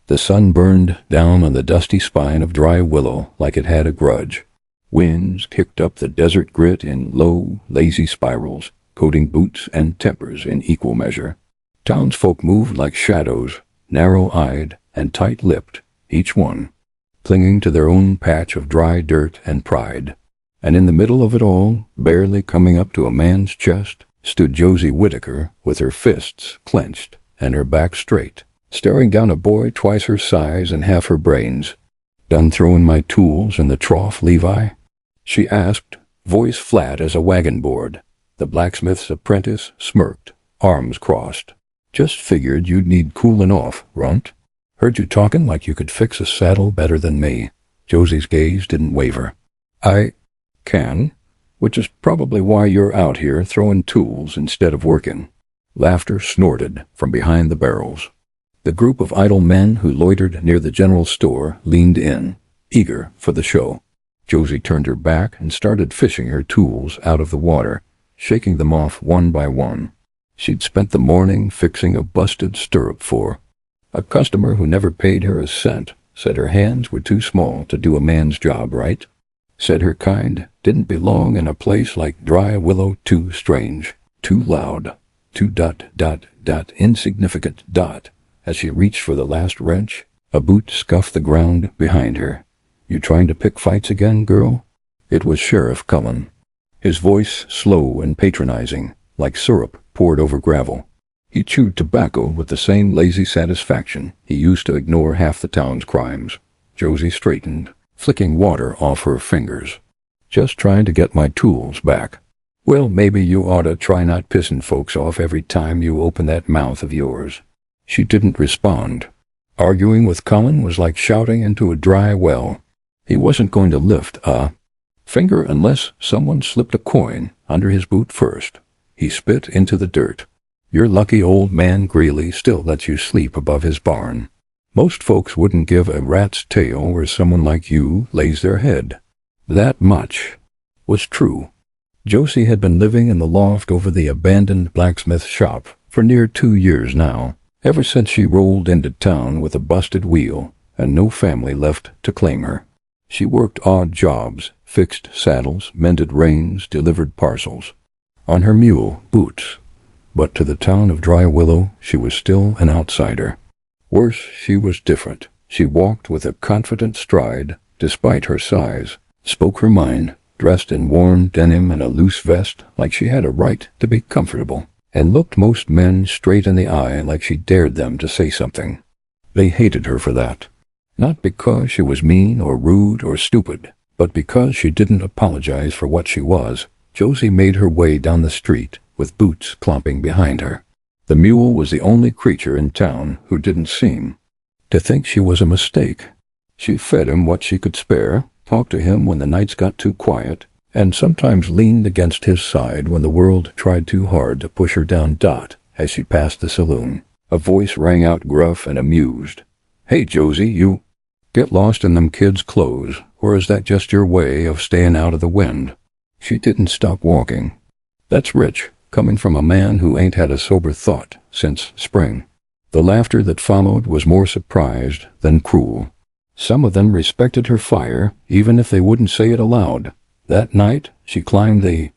The sun burned down on the dusty spine of Dry Willow like it had a grudge. Winds kicked up the desert grit in low, lazy spirals, coating boots and tempers in equal measure. Townsfolk moved like shadows, narrow-eyed and tight-lipped, each one, clinging to their own patch of dry dirt and pride. And in the middle of it all, barely coming up to a man's chest, stood Josie Whittaker with her fists clenched and her back straight, staring down a boy twice her size and half her brains. "Done throwing my tools in the trough, Levi?" she asked, voice flat as a wagon board. The blacksmith's apprentice smirked, arms crossed. "Just figured you'd need cooling off, runt. Heard you talking like you could fix a saddle better than me." Josie's gaze didn't waver. "I can, which is probably why you're out here throwing tools instead of working." Laughter snorted from behind the barrels. The group of idle men who loitered near the general store leaned in, eager for the show. Josie turned her back and started fishing her tools out of the water, shaking them off one by one. She'd spent the morning fixing a busted stirrup for a customer who never paid her a cent, said her hands were too small to do a man's job right. Said her kind didn't belong in a place like Dry Willow, too strange, too loud, too ... insignificant ... As she reached for the last wrench, a boot scuffed the ground behind her. "You trying to pick fights again, girl?" It was Sheriff Cullen, his voice slow and patronizing, like syrup poured over gravel. He chewed tobacco with the same lazy satisfaction he used to ignore half the town's crimes. Josie straightened, flicking water off her fingers. "Just trying to get my tools back." "Well, maybe you oughta try not pissing folks off every time you open that mouth of yours." She didn't respond. Arguing with Cullen was like shouting into a dry well. He wasn't going to lift a finger unless someone slipped a coin under his boot first. He spit into the dirt. "Your lucky old man Greeley still lets you sleep above his barn. Most folks wouldn't give a rat's tail where someone like you lays their head." That much was true. Josie had been living in the loft over the abandoned blacksmith shop for near 2 years now, ever since she rolled into town with a busted wheel and no family left to claim her. She worked odd jobs, fixed saddles, mended reins, delivered parcels. On her mule, Boots. But to the town of Dry Willow, she was still an outsider. Worse, she was different. She walked with a confident stride, despite her size, spoke her mind, dressed in worn denim and a loose vest like she had a right to be comfortable, and looked most men straight in the eye like she dared them to say something. They hated her for that. Not because she was mean or rude or stupid, but because she didn't apologize for what she was. Josie made her way down the street, with Boots clomping behind her. The mule was the only creature in town who didn't seem to think she was a mistake. She fed him what she could spare, talked to him when the nights got too quiet, and sometimes leaned against his side when the world tried too hard to push her down. As she passed the saloon, a voice rang out gruff and amused. "Hey, Josie, you get lost in them kids' clothes, or is that just your way of staying out of the wind?" She didn't stop walking. That's rich, coming from a man who ain't had a sober thought since spring. The laughter that followed was more surprised than cruel. Some of them respected her fire, even if they wouldn't say it aloud. That night, she climbed the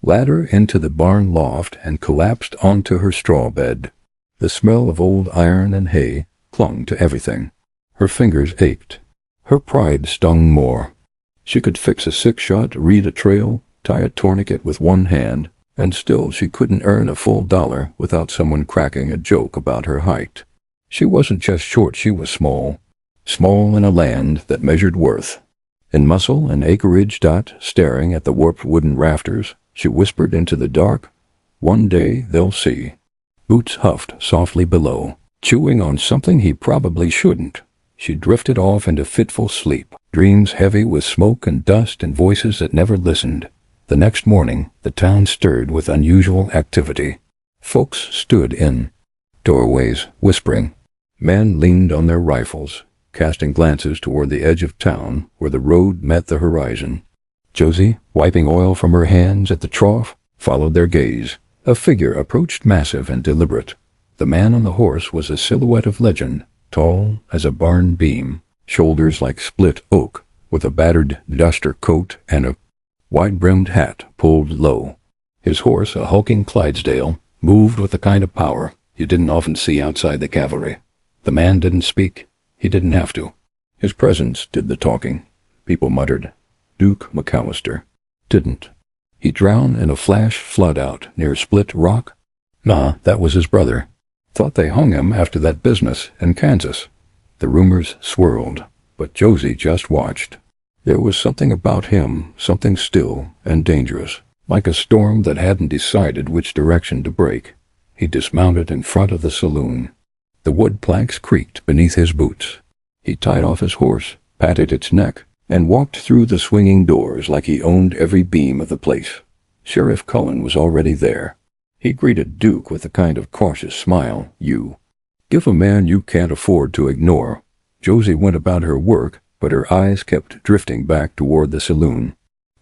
ladder into the barn loft and collapsed onto her straw bed. The smell of old iron and hay clung to everything. Her fingers ached. Her pride stung more. She could fix a 6-shot, read a trail, tie a tourniquet with one hand, and still she couldn't earn a full $1 without someone cracking a joke about her height. She wasn't just short, she was small. Small in a land that measured worth. In muscle and acreage. Staring at the warped wooden rafters, she whispered into the dark, "One day they'll see." Boots huffed softly below, chewing on something he probably shouldn't. She drifted off into fitful sleep, dreams heavy with smoke and dust and voices that never listened. The next morning, the town stirred with unusual activity. Folks stood in doorways, whispering. Men leaned on their rifles, casting glances toward the edge of town where the road met the horizon. Josie, wiping oil from her hands at the trough, followed their gaze. A figure approached, massive and deliberate. The man on the horse was a silhouette of legend, tall as a barn beam, shoulders like split oak, with a battered duster coat and a wide-brimmed hat pulled low. His horse, a hulking Clydesdale, moved with the kind of power you didn't often see outside the cavalry. The man didn't speak. He didn't have to. His presence did the talking. People muttered. Duke McAllister didn't. He drowned in a flash flood out near Split Rock? Nah, that was his brother. Thought they hung him after that business in Kansas. The rumors swirled, but Josie just watched. There was something about him, something still and dangerous, like a storm that hadn't decided which direction to break. He dismounted in front of the saloon. The wood planks creaked beneath his boots. He tied off his horse, patted its neck, and walked through the swinging doors like he owned every beam of the place. Sheriff Cullen was already there. He greeted Duke with a kind of cautious smile. You give a man you can't afford to ignore. Josie went about her work, but her eyes kept drifting back toward the saloon.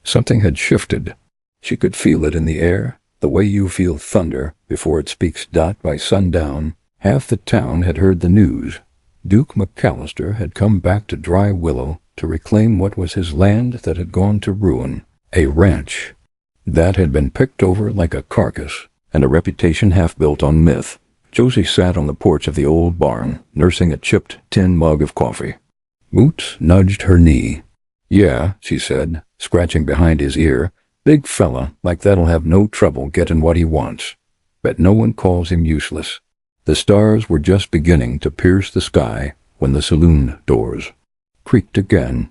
Something had shifted. She could feel it in the air, the way you feel thunder before it speaks. By sundown, half the town had heard the news. Duke McAllister had come back to Dry Willow to reclaim what was his land that had gone to ruin, a ranch that had been picked over like a carcass, and a reputation half built on myth. Josie sat on the porch of the old barn, nursing a chipped tin mug of coffee. Moots nudged her knee. Yeah, she said, scratching behind his ear. Big fella like that'll have no trouble getting what he wants. Bet no one calls him useless. The stars were just beginning to pierce the sky when the saloon doors creaked again.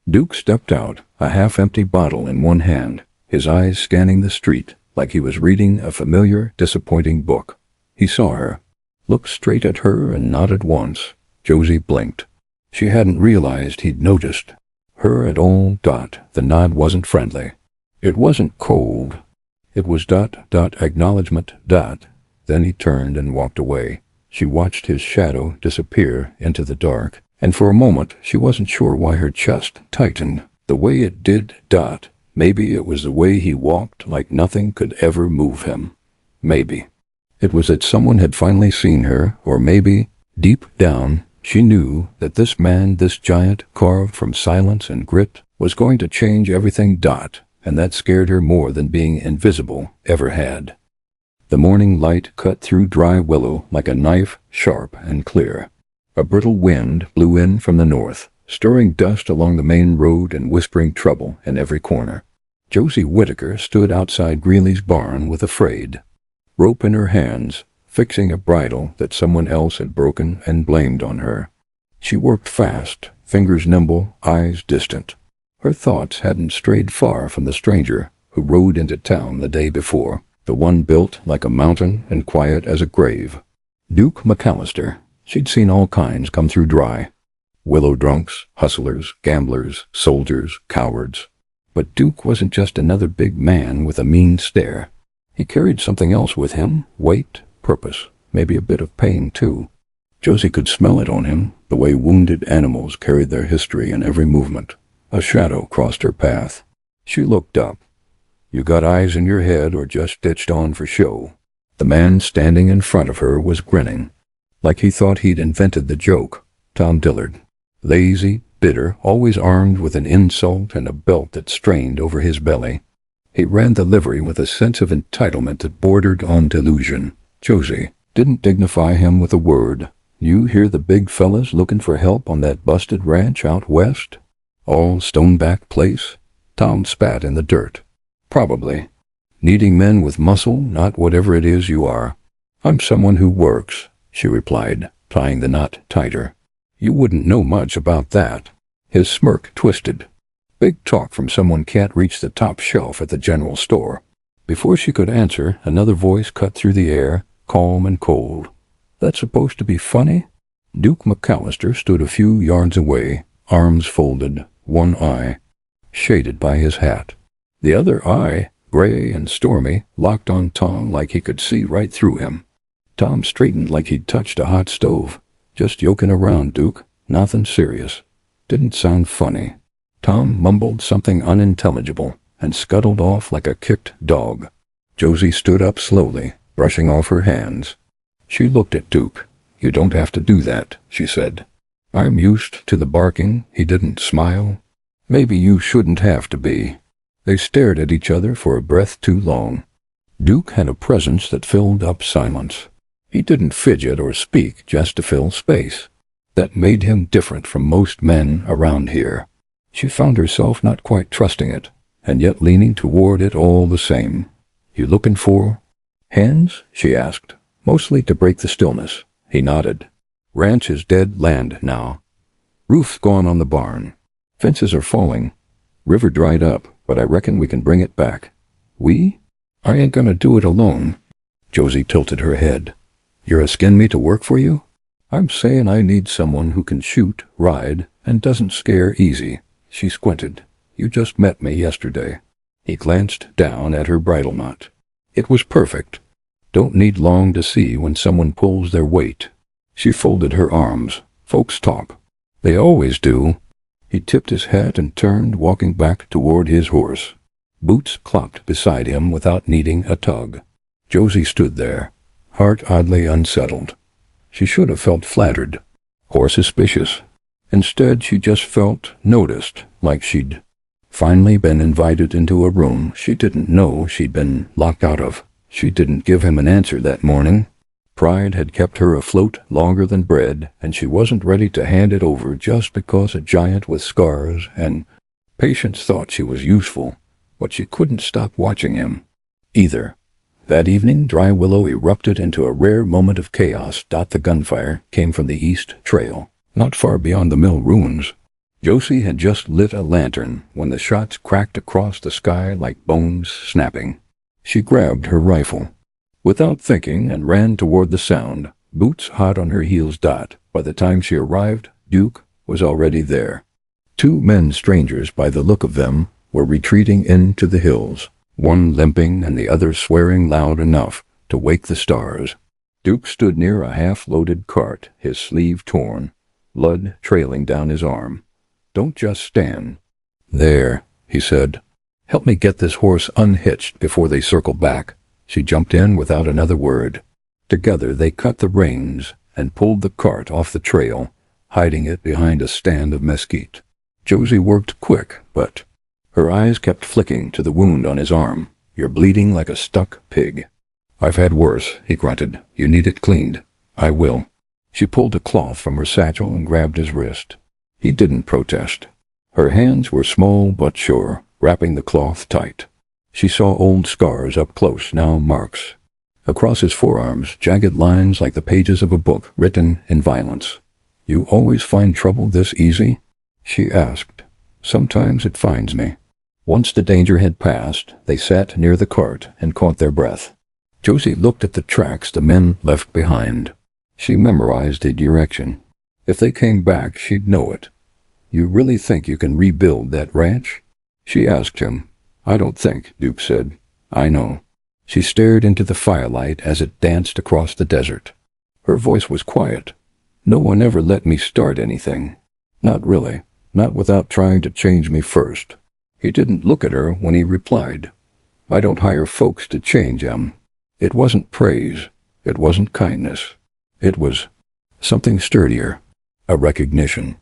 Duke stepped out, a half-empty bottle in one hand, his eyes scanning the street like he was reading a familiar, disappointing book. He saw her, looked straight at her and nodded once. Josie blinked. She hadn't realized he'd noticed her at all. The nod wasn't friendly. It wasn't cold. It was ... acknowledgement. Then he turned and walked away. She watched his shadow disappear into the dark, and for a moment she wasn't sure why her chest tightened the way it did. Maybe it was the way he walked, like nothing could ever move him. Maybe it was that someone had finally seen her, or maybe, deep down, she knew that this man, this giant carved from silence and grit, was going to change everything. And that scared her more than being invisible ever had. The morning light cut through Dry Willow like a knife, sharp and clear. A brittle wind blew in from the north, stirring dust along the main road and whispering trouble in every corner. Josie Whitaker stood outside Greeley's barn with a frayed rope in her hands, fixing a bridle that someone else had broken and blamed on her. She worked fast, fingers nimble, eyes distant. Her thoughts hadn't strayed far from the stranger who rode into town the day before, the one built like a mountain and quiet as a grave. Duke McAllister. She'd seen all kinds come through Dry. Willow drunks, hustlers, gamblers, soldiers, cowards. But Duke wasn't just another big man with a mean stare. He carried something else with him, weight, purpose, maybe a bit of pain too. Josie could smell it on him, the way wounded animals carried their history in every movement. A shadow crossed her path. She looked up. You got eyes in your head or just stitched on for show? The man standing in front of her was grinning, like he thought he'd invented the joke. Tom Dillard. Lazy, bitter, always armed with an insult and a belt that strained over his belly. He ran the livery with a sense of entitlement that bordered on delusion. Josie didn't dignify him with a word. You hear the big fellas looking for help on that busted ranch out west? All Stoneback Place? Tom spat in the dirt. Probably. Needing men with muscle, not whatever it is you are. I'm someone who works, she replied, tying the knot tighter. You wouldn't know much about that. His smirk twisted. Big talk from someone can't reach the top shelf at the general store. Before she could answer, another voice cut through the air, calm and cold. That's supposed to be funny? Duke McAllister stood a few yards away, arms folded, one eye shaded by his hat. The other eye, gray and stormy, locked on Tom like he could see right through him. Tom straightened like he'd touched a hot stove. Just yoking around, Duke. Nothing serious. Didn't sound funny. Tom mumbled something unintelligible and scuttled off like a kicked dog. Josie stood up slowly, brushing off her hands. She looked at Duke. "You don't have to do that," she said. "I'm used to the barking." He didn't smile. "Maybe you shouldn't have to be." They stared at each other for a breath too long. Duke had a presence that filled up silence. He didn't fidget or speak just to fill space. That made him different from most men around here. She found herself not quite trusting it, and yet leaning toward it all the same. "You looking for hens?" she asked, mostly to break the stillness. He nodded. "Ranch is dead land now. Roof's gone on the barn. Fences are falling. River dried up, but I reckon we can bring it back." "We? I ain't gonna do it alone." Josie tilted her head. "You're asking me to work for you?" "I'm saying I need someone who can shoot, ride, and doesn't scare easy." She squinted. "You just met me yesterday." He glanced down at her bridle knot. It was perfect. Don't need long to see when someone pulls their weight. She folded her arms. "Folks talk. They always do." He tipped his hat and turned, walking back toward his horse. Boots clopped beside him without needing a tug. Josie stood there, heart oddly unsettled. She should have felt flattered or suspicious. Instead, she just felt noticed, like she'd finally been invited into a room she didn't know she'd been locked out of. She didn't give him an answer that morning. Pride had kept her afloat longer than bread, and she wasn't ready to hand it over just because a giant with scars and Patience thought she was useful, but she couldn't stop watching him, either. That evening, Dry Willow erupted into a rare moment of chaos. The gunfire came from the east trail, not far beyond the mill ruins. Josie had just lit a lantern when the shots cracked across the sky like bones snapping. She grabbed her rifle, without thinking, and ran toward the sound, boots hot on her heels. By the time she arrived, Duke was already there. Two men, strangers by the look of them, were retreating into the hills, one limping and the other swearing loud enough to wake the stars. Duke stood near a half-loaded cart, his sleeve torn, blood trailing down his arm. "Don't just stand there," he said. "Help me get this horse unhitched before they circle back." She jumped in without another word. Together they cut the reins and pulled the cart off the trail, hiding it behind a stand of mesquite. Josie worked quick, but her eyes kept flicking to the wound on his arm. "You're bleeding like a stuck pig." "I've had worse," he grunted. "You need it cleaned." "I will." She pulled a cloth from her satchel and grabbed his wrist. He didn't protest. Her hands were small but sure, wrapping the cloth tight. She saw old scars up close, now marks. Across his forearms, jagged lines like the pages of a book written in violence. "You always find trouble this easy?" she asked. "Sometimes it finds me." Once the danger had passed, they sat near the cart and caught their breath. Josie looked at the tracks the men left behind. She memorized the direction. If they came back, she'd know it. "You really think you can rebuild that ranch?" she asked him. "I don't think," Duke said. "I know." She stared into the firelight as it danced across the desert. Her voice was quiet. "No one ever let me start anything. Not really. Not without trying to change me first." He didn't look at her when he replied. "I don't hire folks to change them." It wasn't praise. It wasn't kindness. It was something sturdier. A recognition.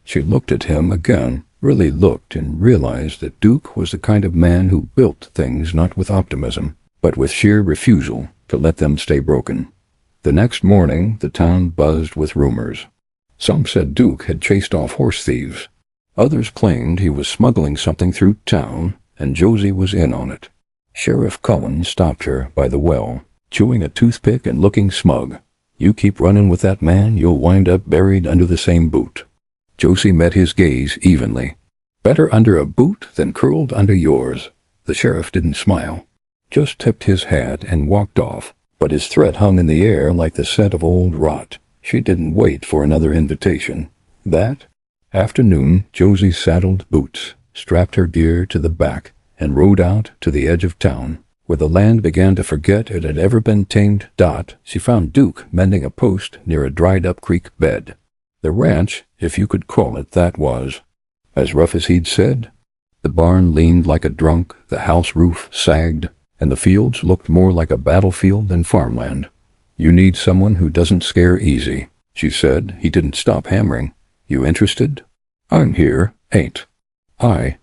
She looked at him again, really looked, and realized that Duke was the kind of man who built things not with optimism, but with sheer refusal to let them stay broken. The next morning, the town buzzed with rumors. Some said Duke had chased off horse thieves. Others claimed he was smuggling something through town, and Josie was in on it. Sheriff Cullen stopped her by the well, chewing a toothpick and looking smug. "You keep running with that man, you'll wind up buried under the same boot." Josie met his gaze evenly. "Better under a boot than curled under yours." The sheriff didn't smile, just tipped his hat and walked off, but his threat hung in the air like the scent of old rot. She didn't wait for another invitation. That afternoon, Josie saddled Boots, strapped her gear to the back, and rode out to the edge of town, where the land began to forget it had ever been tamed. She found Duke mending a post near a dried-up creek bed. The ranch, if you could call it that, was as rough as he'd said. The barn leaned like a drunk, the house roof sagged, and the fields looked more like a battlefield than farmland. You need someone who doesn't scare easy, she said. He didn't stop hammering. You interested? I'm here, ain't I?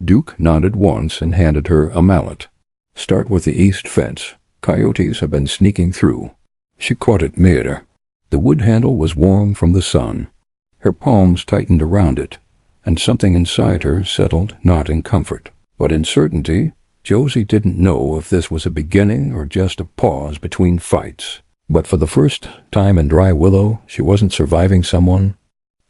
Duke nodded once and handed her a mallet. Start with the east fence. Coyotes have been sneaking through. She caught it mid-air. The wood handle was warm from the sun. Her palms tightened around it, and something inside her settled not in comfort, but in certainty. Josie didn't know if this was a beginning or just a pause between fights. But for the first time in Dry Willow, she wasn't surviving someone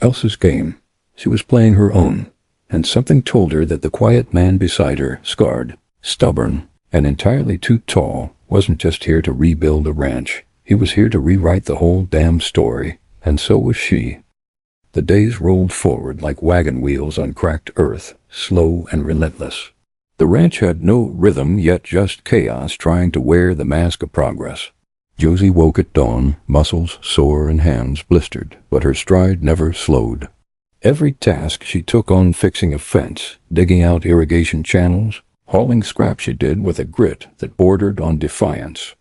else's game. She was playing her own, and something told her that the quiet man beside her, scarred, stubborn, and entirely too tall, wasn't just here to rebuild a ranch. He was here to rewrite the whole damn story, and so was she. The days rolled forward like wagon wheels on cracked earth, slow and relentless. The ranch had no rhythm, yet just chaos trying to wear the mask of progress. Josie woke at dawn, muscles sore and hands blistered, but her stride never slowed. Every task she took on, fixing a fence, digging out irrigation channels, hauling scrap, she did with a grit that bordered on defiance.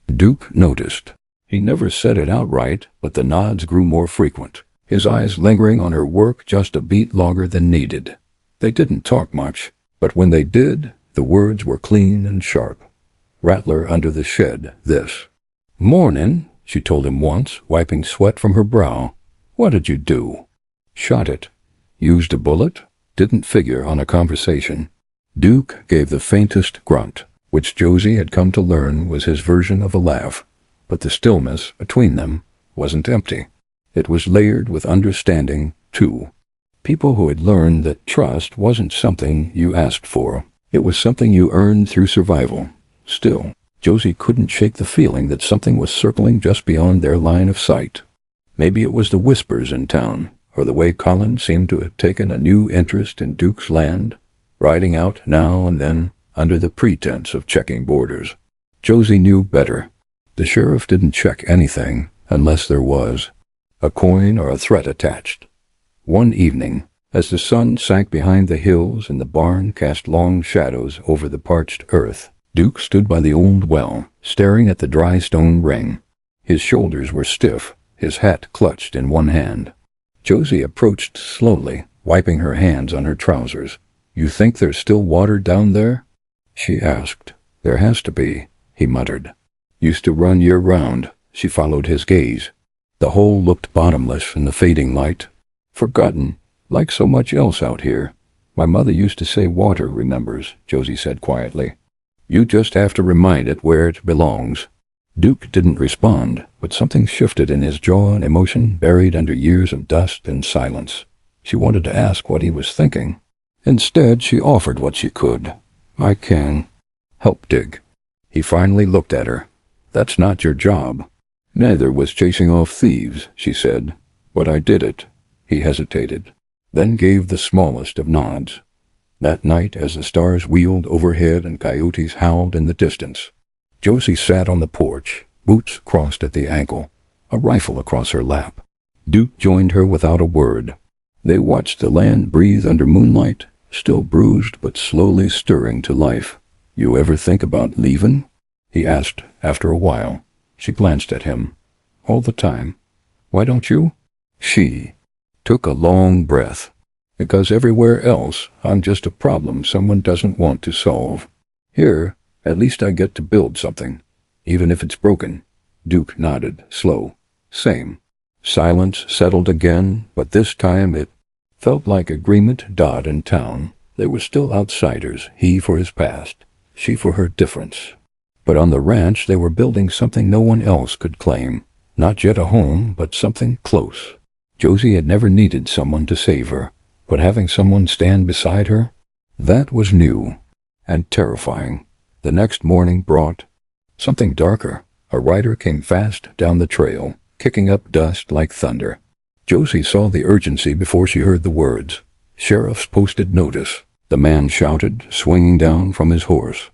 Duke noticed. He never said it outright, but the nods grew more frequent, his eyes lingering on her work just a beat longer than needed. They didn't talk much, but when they did, the words were clean and sharp. Rattler under the shed, this. Mornin', she told him once, wiping sweat from her brow. What did you do? Shot it. Used a bullet? Didn't figure on a conversation. Duke gave the faintest grunt, which Josie had come to learn was his version of a laugh. But the stillness between them wasn't empty. It was layered with understanding, too. People who had learned that trust wasn't something you asked for. It was something you earned through survival. Still, Josie couldn't shake the feeling that something was circling just beyond their line of sight. Maybe it was the whispers in town, or the way Colin seemed to have taken a new interest in Duke's land, riding out now and then under the pretense of checking borders. Josie knew better. The sheriff didn't check anything unless there was a coin or a threat attached. One evening, as the sun sank behind the hills and the barn cast long shadows over the parched earth, Duke stood by the old well, staring at the dry stone ring. His shoulders were stiff, his hat clutched in one hand. Josie approached slowly, wiping her hands on her trousers. You think there's still water down there? She asked. There has to be, he muttered. Used to run year-round. She followed his gaze. The hole looked bottomless in the fading light. Forgotten, like so much else out here. My mother used to say water remembers, Josie said quietly. You just have to remind it where it belongs. Duke didn't respond, but something shifted in his jaw, an emotion buried under years of dust and silence. She wanted to ask what he was thinking. Instead, she offered what she could. I can help dig. He finally looked at her. That's not your job. Neither was chasing off thieves, she said. But I did it. He hesitated, then gave the smallest of nods. That night, as the stars wheeled overhead and coyotes howled in the distance, Josie sat on the porch, boots crossed at the ankle, a rifle across her lap. Duke joined her without a word. They watched the land breathe under moonlight, still bruised but slowly stirring to life. You ever think about leaving? He asked after a while. She glanced at him. All the time. Why don't you? She took a long breath. Because everywhere else, I'm just a problem someone doesn't want to solve. Here, at least I get to build something, even if it's broken. Duke nodded, slow. Same. Silence settled again, but this time it felt like agreement. Dot in town. They were still outsiders, he for his past, she for her difference. But on the ranch they were building something no one else could claim. Not yet a home, but something close. Josie had never needed someone to save her. But having someone stand beside her, that was new and terrifying. The next morning brought something darker. A rider came fast down the trail, kicking up dust like thunder. Josie saw the urgency before she heard the words. Sheriff's posted notice. The man shouted, swinging down from his horse.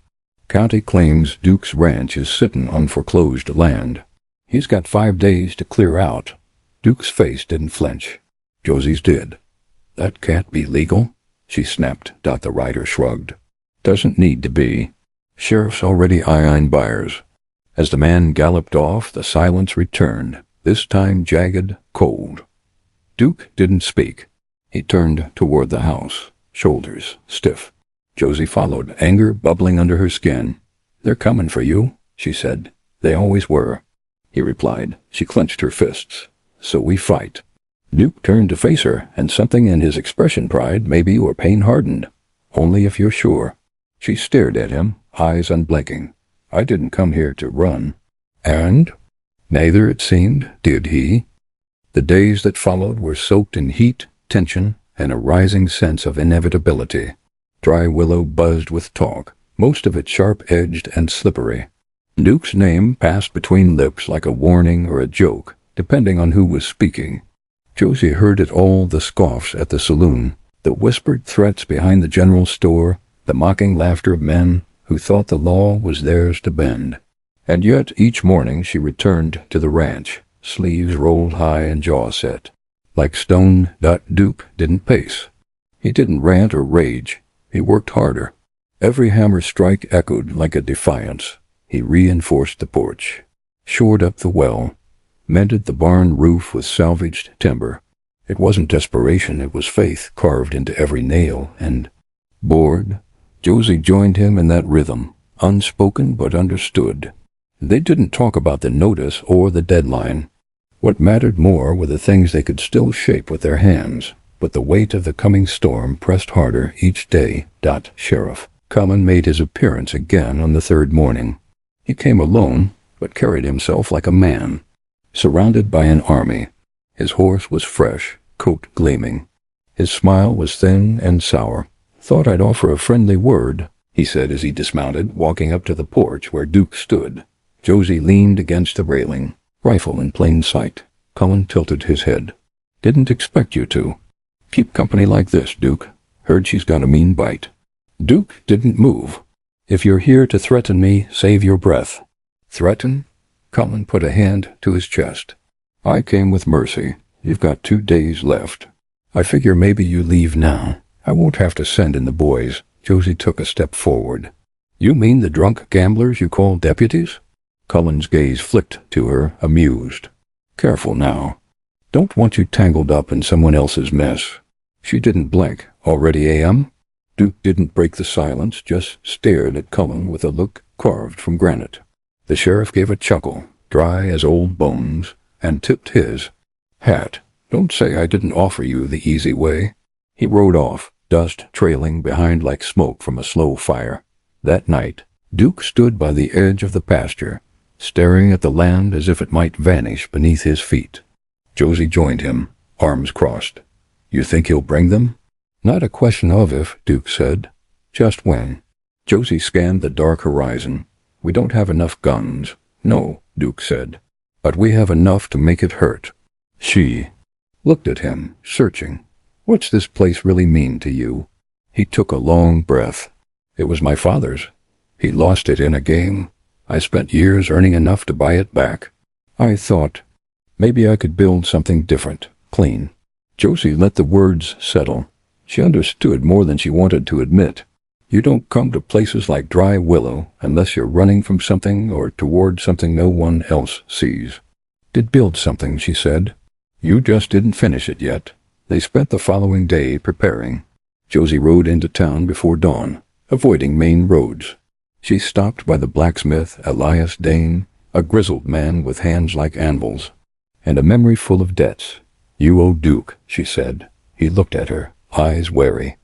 County claims Duke's ranch is sitting on foreclosed land. He's got 5 days to clear out. Duke's face didn't flinch. Josie's did. That can't be legal, she snapped. The rider shrugged. Doesn't need to be. Sheriff's already eyeing buyers. As the man galloped off, the silence returned, this time jagged, cold. Duke didn't speak. He turned toward the house, shoulders stiff. Josie followed, anger bubbling under her skin. "They're coming for you," she said. "They always were," he replied. She clenched her fists. "So we fight." Duke turned to face her, and something in his expression, pride, maybe, or pain, hardened. "Only if you're sure." She stared at him, eyes unblinking. "I didn't come here to run." And? Neither, it seemed, did he. The days that followed were soaked in heat, tension, and a rising sense of inevitability. Dry Willow buzzed with talk, most of it sharp-edged and slippery. Duke's name passed between lips like a warning or a joke, depending on who was speaking. Josie heard it all, the scoffs at the saloon, the whispered threats behind the general store, the mocking laughter of men who thought the law was theirs to bend. And yet each morning she returned to the ranch, sleeves rolled high and jaw set. Like stone, Duke didn't pace. He didn't rant or rage. He worked harder. Every hammer strike echoed like a defiance. He reinforced the porch, shored up the well, mended the barn roof with salvaged timber. It wasn't desperation, it was faith carved into every nail, and, bored, Josie joined him in that rhythm, unspoken but understood. They didn't talk about the notice or the deadline. What mattered more were the things they could still shape with their hands, but the weight of the coming storm pressed harder each day. Sheriff Cullen made his appearance again on the third morning. He came alone, but carried himself like a man, surrounded by an army. His horse was fresh, coat gleaming. His smile was thin and sour. "Thought I'd offer a friendly word," he said as he dismounted, walking up to the porch where Duke stood. Josie leaned against the railing, rifle in plain sight. Cullen tilted his head. "Didn't expect you to. Keep company like this, Duke. Heard she's got a mean bite." Duke didn't move. "If you're here to threaten me, save your breath." "Threaten?" Cullen put a hand to his chest. "I came with mercy. You've got 2 days left. I figure maybe you leave now. I won't have to send in the boys." Josie took a step forward. "You mean the drunk gamblers you call deputies?" Cullen's gaze flicked to her, amused. "Careful now. Don't want you tangled up in someone else's mess." She didn't blink. "Already a.m.?" Duke didn't break the silence, just stared at Cullen with a look carved from granite. The sheriff gave a chuckle, dry as old bones, and tipped his hat. "Don't say I didn't offer you the easy way." He rode off, dust trailing behind like smoke from a slow fire. That night, Duke stood by the edge of the pasture, staring at the land as if it might vanish beneath his feet. Josie joined him, arms crossed. "You think he'll bring them?" "Not a question of if," Duke said. "Just when." Josie scanned the dark horizon. "We don't have enough guns." "No," Duke said. "But we have enough to make it hurt." She looked at him, searching. "What's this place really mean to you?" He took a long breath. "It was my father's. He lost it in a game. I spent years earning enough to buy it back. I thought maybe I could build something different, clean." Josie let the words settle. She understood more than she wanted to admit. You don't come to places like Dry Willow unless you're running from something or toward something no one else sees. "Did build something," she said. "You just didn't finish it yet." They spent the following day preparing. Josie rode into town before dawn, avoiding main roads. She stopped by the blacksmith, Elias Dane, a grizzled man with hands like anvils, and a memory full of debts. "You owe Duke," she said. He looked at her, eyes wary.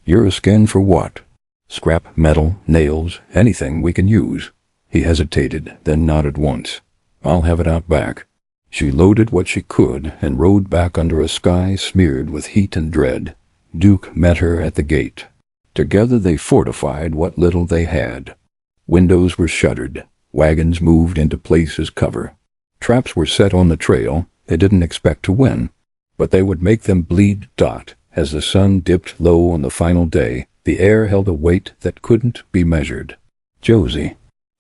"You're a skin for what?" "Scrap metal, nails, anything we can use." He hesitated, then nodded once. "I'll have it out back." She loaded what she could and rode back under a sky smeared with heat and dread. Duke met her at the gate. Together they fortified what little they had. Windows were shuttered. Wagons moved into place as cover. Traps were set on the trail. They didn't expect to win, but they would make them bleed. As the sun dipped low on the final day, the air held a weight that couldn't be measured. Josie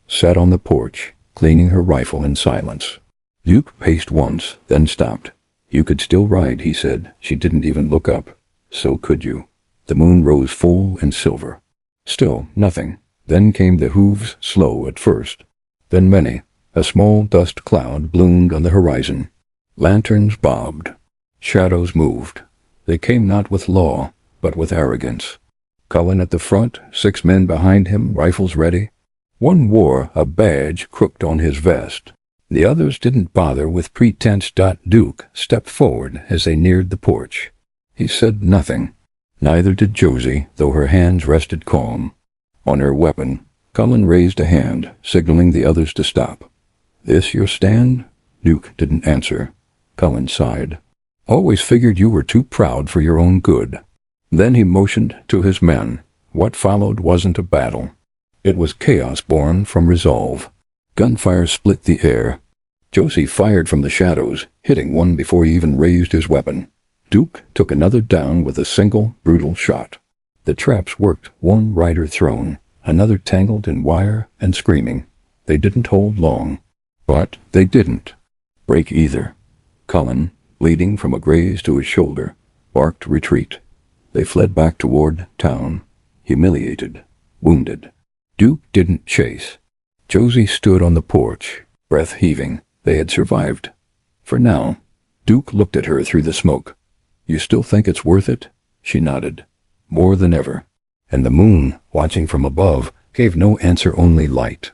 sat on the porch, cleaning her rifle in silence. Duke paced once, then stopped. "You could still ride," he said. She didn't even look up. "So could you." The moon rose full and silver. Still nothing. Then came the hooves, slow at first. Then many. A small dust cloud bloomed on the horizon. Lanterns bobbed. Shadows moved. They came not with law, but with arrogance. Cullen at the front, 6 men behind him, rifles ready. One wore a badge crooked on his vest. The others didn't bother with pretense. Duke stepped forward as they neared the porch. He said nothing. Neither did Josie, though her hands rested calm on her weapon. Cullen raised a hand, signaling the others to stop. "This your stand?" Duke didn't answer. Cullen sighed. "Always figured you were too proud for your own good." Then he motioned to his men. What followed wasn't a battle. It was chaos born from resolve. Gunfire split the air. Josie fired from the shadows, hitting one before he even raised his weapon. Duke took another down with a single, brutal shot. The traps worked, one rider thrown, another tangled in wire and screaming. They didn't hold long. But they didn't break either. Cullen, bleeding from a graze to his shoulder, barked retreat. They fled back toward town, humiliated, wounded. Duke didn't chase. Josie stood on the porch, breath heaving. They had survived. For now. Duke looked at her through the smoke. "You still think it's worth it?" She nodded. "More than ever." And the moon, watching from above, gave no answer, only light.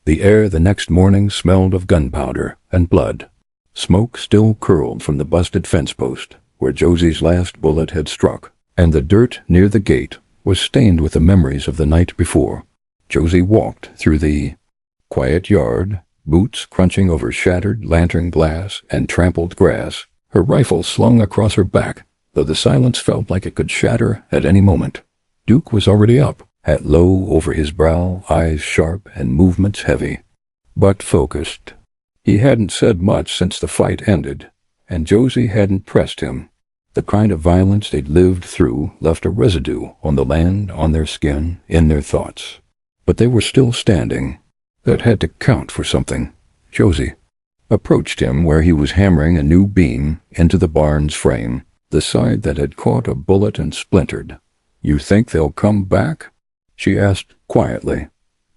The air the next morning smelled of gunpowder and blood. Smoke still curled from the busted fence post, where Josie's last bullet had struck, and the dirt near the gate was stained with the memories of the night before. Josie walked through the quiet yard, boots crunching over shattered lantern glass and trampled grass, her rifle slung across her back, though the silence felt like it could shatter at any moment. Duke was already up, hat low over his brow, eyes sharp and movements heavy, but focused. He hadn't said much since the fight ended, and Josie hadn't pressed him. The kind of violence they'd lived through left a residue on the land, on their skin, in their thoughts. But they were still standing. That had to count for something. Josie approached him where he was hammering a new beam into the barn's frame, the side that had caught a bullet and splintered. "You think they'll come back?" she asked quietly.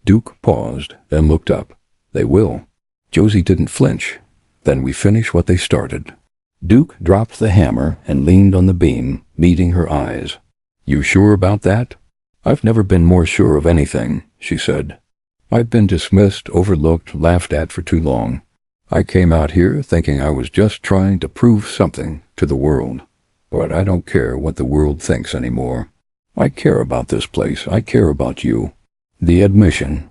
Duke paused, then looked up. "They will." Josie didn't flinch. "Then we finish what they started." Duke dropped the hammer and leaned on the beam, meeting her eyes. "You sure about that?" "I've never been more sure of anything," she said. "I've been dismissed, overlooked, laughed at for too long. I came out here thinking I was just trying to prove something to the world. But I don't care what the world thinks anymore. I care about this place. I care about you." The admission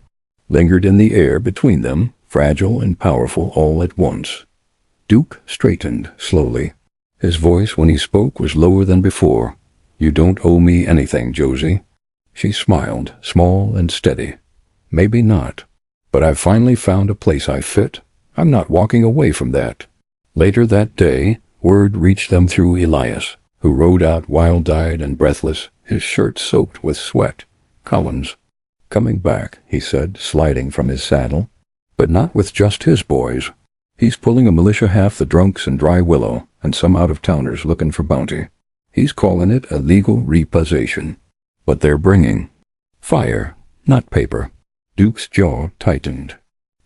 lingered in the air between them, fragile and powerful all at once. Duke straightened slowly. His voice, when he spoke, was lower than before. "You don't owe me anything, Josie." She smiled, small and steady. "Maybe not. But I've finally found a place I fit. I'm not walking away from that." Later that day, word reached them through Elias, who rode out wild-eyed and breathless, his shirt soaked with sweat. "Cullen's coming back," he said, sliding from his saddle. "But not with just his boys. He's pulling a militia, half the drunks in Dry Willow, and some out-of-towners looking for bounty. He's calling it a legal repossession. But they're bringing fire, not paper." Duke's jaw tightened.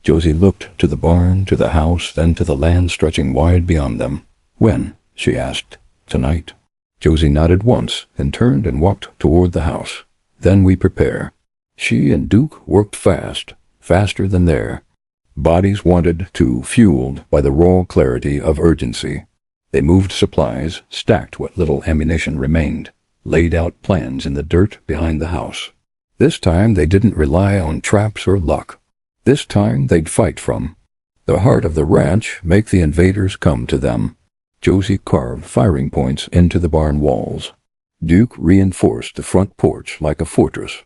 Josie looked to the barn, to the house, then to the land stretching wide beyond them. "When?" she asked. "Tonight." Josie nodded once, and turned and walked toward the house. "Then we prepare." She and Duke worked fast, faster than their bodies wanted to, fueled by the raw clarity of urgency. They moved supplies, stacked what little ammunition remained, laid out plans in the dirt behind the house. This time they didn't rely on traps or luck. This time they'd fight from the heart of the ranch, make the invaders come to them. Josie carved firing points into the barn walls. Duke reinforced the front porch like a fortress.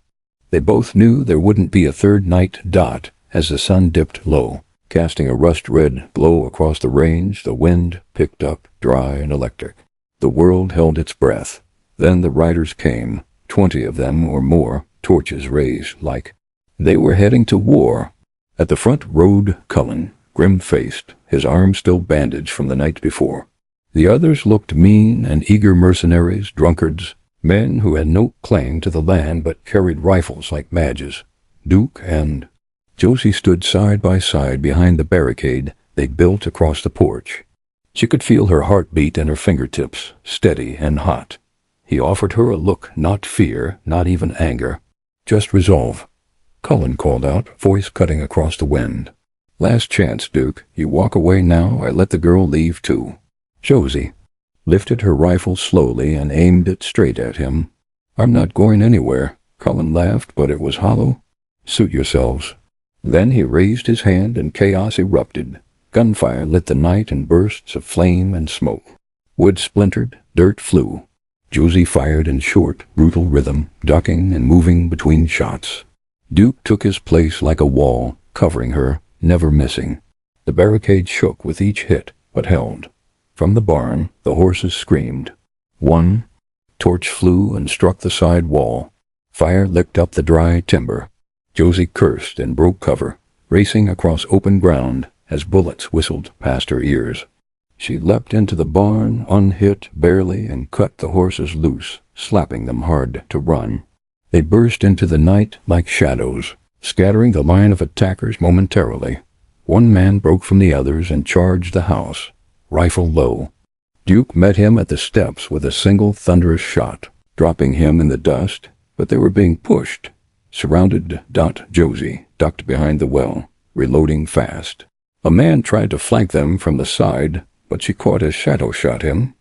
They both knew there wouldn't be a third night dot as the sun dipped low, casting a rust-red glow across the range. The wind picked up, dry and electric. The world held its breath. Then the riders came, 20 of them or more, torches raised like they were heading to war. At the front rode Cullen, grim-faced, his arm still bandaged from the night before. The others looked mean and eager mercenaries, drunkards, men who had no claim to the land but carried rifles like Madge's. Duke and Josie stood side by side behind the barricade they'd built across the porch. She could feel her heart beat in her fingertips, steady and hot. He offered her a look, not fear, not even anger, just resolve. Cullen called out, voice cutting across the wind. "Last chance, Duke. You walk away now, I let the girl leave too." Josie lifted her rifle slowly and aimed it straight at him. "I'm not going anywhere." Cullen laughed, but it was hollow. "Suit yourselves." Then he raised his hand and chaos erupted. Gunfire lit the night in bursts of flame and smoke. Wood splintered, dirt flew. Josie fired in short, brutal rhythm, ducking and moving between shots. Duke took his place like a wall, covering her, never missing. The barricade shook with each hit, but held. From the barn, the horses screamed. One torch flew and struck the side wall. Fire licked up the dry timber. Josie cursed and broke cover, racing across open ground as bullets whistled past her ears. She leapt into the barn, unhit barely, and cut the horses loose, slapping them hard to run. They burst into the night like shadows, scattering the line of attackers momentarily. One man broke from the others and charged the house, rifle low. Duke met him at the steps with a single thunderous shot, dropping him in the dust, but they were being pushed. Surrounded, Josie ducked behind the well, reloading fast. A man tried to flank them from the side, but she caught his shadow shot him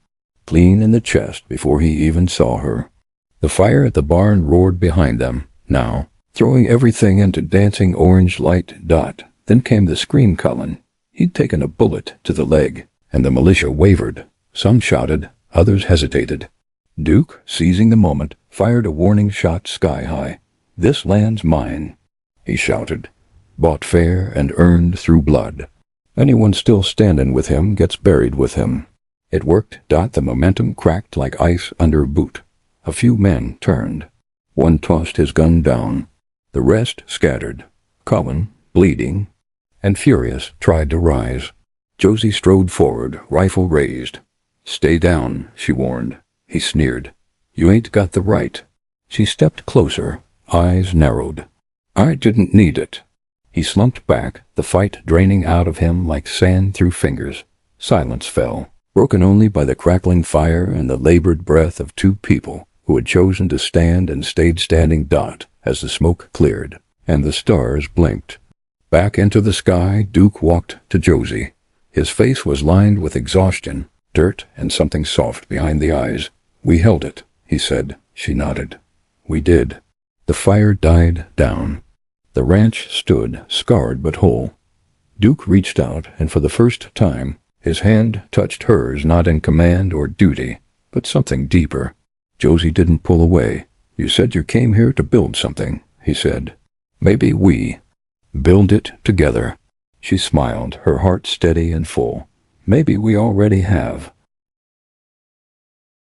clean in the chest before he even saw her. The fire at the barn roared behind them, now, throwing everything into dancing orange light. Then came the scream Cullen. He'd taken a bullet to the leg, and the militia wavered. Some shouted, others hesitated. Duke, seizing the moment, fired a warning shot sky high. "This land's mine," he shouted. "Bought fair and earned through blood. Anyone still standing with him gets buried with him." It worked. The momentum cracked like ice under a boot. A few men turned. One tossed his gun down. The rest scattered. Cullen, bleeding and furious, tried to rise. Josie strode forward, rifle raised. "Stay down," she warned. He sneered. "You ain't got the right." She stepped closer, eyes narrowed. "I didn't need it." He slumped back, the fight draining out of him like sand through fingers. Silence fell, broken only by the crackling fire and the labored breath of two people who had chosen to stand and stayed standing. As the smoke cleared and the stars blinked. Back into the sky, Duke walked to Josie. His face was lined with exhaustion, dirt, and something soft behind the eyes. "We held it," he said. She nodded. "We did." The fire died down. The ranch stood, scarred but whole. Duke reached out, and for the first time, his hand touched hers, not in command or duty, but something deeper. Josie didn't pull away. "You said you came here to build something," he said. "Maybe we build it together." She smiled, her heart steady and full. "Maybe we already have."